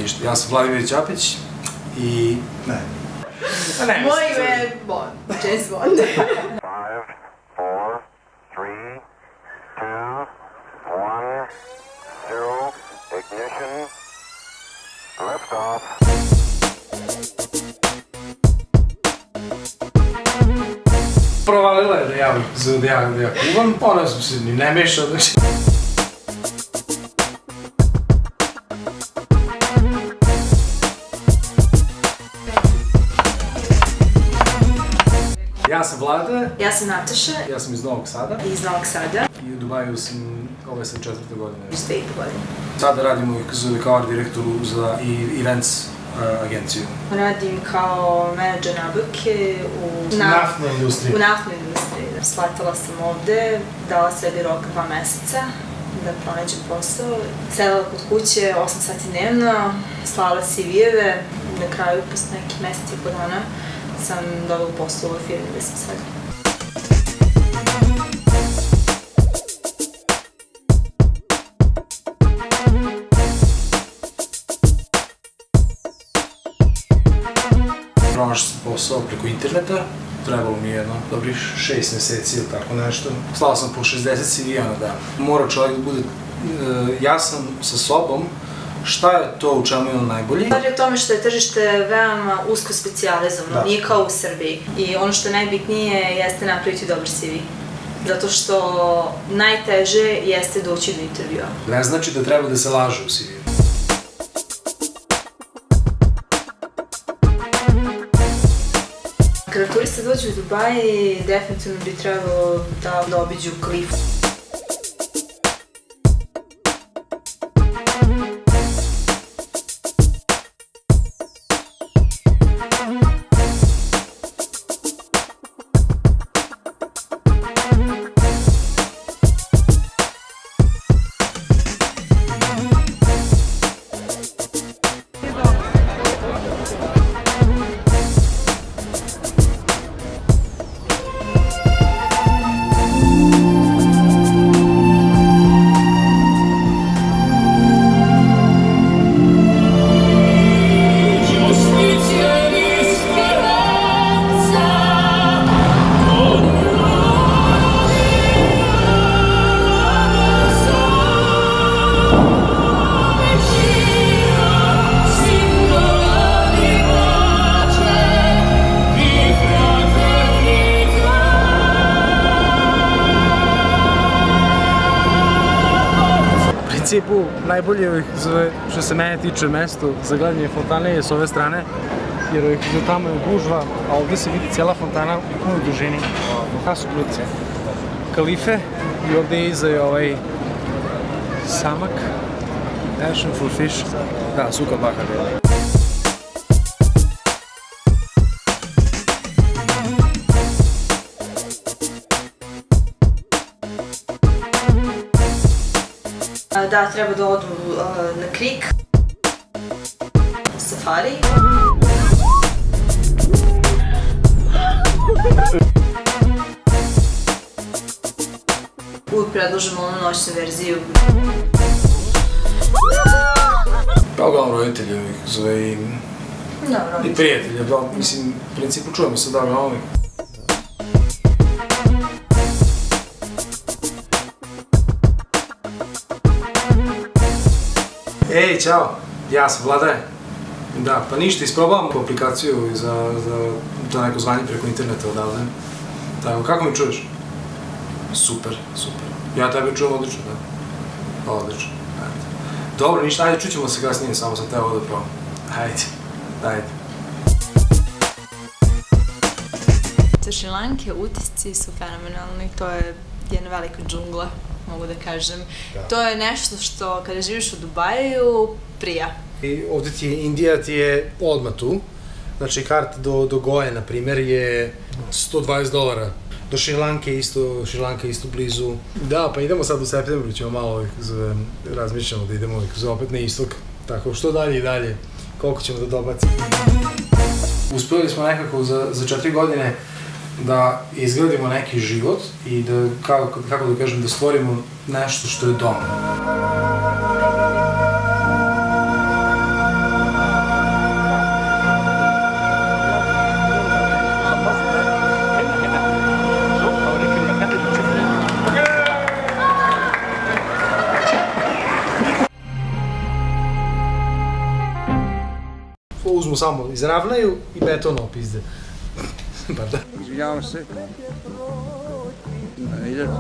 Ništa, ja sam Vladimir Ćapić i... ne. Moje ime je Bond, James Bond. 5, 4, 3, 2, 1, 0, ignition, lift off. Provalila je da ja kuvam, ona se ni ne meša, znači... Ja sam Vlada. Ja sam Nataša. Ja sam iz Novog Sada. Iz Novog Sada. I u Dubaju sam, ovo je sad 4. godine. Iz 5. godine. Sada radim kao art direktoru za events agenciju. Radim kao menadžer nabavke u naftnoj industriji. U naftnoj industriji. Shvatila sam ovde, dala sebi rok 2 meseca da pronađem posao. Sedala kod kuće 8 sati dnevno, slala CV-eve. Na kraju, posle nekih meseci i po dana, sam dobila posao u ovoj firmi gde sam sad. Pronašao sam posao preko interneta, trebalo mi jedno dobrih 6 meseci ili tako nešto. Slao sam po 60 CV-a na dan. Mora čovjek da bude jasan sa sobom šta je to u čemu je on najbolji. Stvar je u tome što je tržište veoma usko specijalizovano, nije kao u Srbiji. I ono što je najbitnije jeste napraviti dobar CV. Zato što najteže jeste doći do intervjua. Ne znači da treba da se laže u CV-u. Kada turista dođe u Dubaj, definitivno bi trebalo da obiđu Kalifu. U principu, najbolje što se mene tiče mesto za gledanje fontane je s ove strane, jer za tamo je gužva, a ovdje se vidi cijela fontana u punoj dužini. Kada su kluci? Kalife i ovdje iza je ovaj samak, passion for fish, da, suka bakar je. Da, treba da odu na Krik, safari. Uvijek predlažemo onu noćnu verziju. Pa uglavnom roditelji zove i prijatelji, mislim, u principu čujemo se da uglavnom. Ej, čao, ja sam Vlada. Da, pa ništa, isprobavamo aplikaciju za neko zvanje preko interneta odavde. Tako, kako mi čuješ? Super, super. Ja tebe čujem odlično, da. Odlično, ajde. Dobro, ništa, ajde, čućemo se kasnije, samo sam teo da probam. Ajde, ajde. Sa Šrilanke utisci su fenomenalni, to je jedna velika džungla, mogu da kažem. To je nešto što kada živiš u Dubaju prija. I ovdje ti je, Indija ti je odmah tu. Znači karta do Goje, na primjer, je $120. Do Šrilanke isto blizu. Da, pa idemo sad u septembru, ćemo malo razmišljamo da idemo opet na istok. Tako, što dalje i dalje, koliko ćemo da dobacimo. Uspeli smo nekako za 4 godine da izgradimo neki život i da, kako da kažem, da stvorimo nešto što je dom. uzmu samo, izravnaju i beton opizde. Pardon. Izvinjavam se. Idete.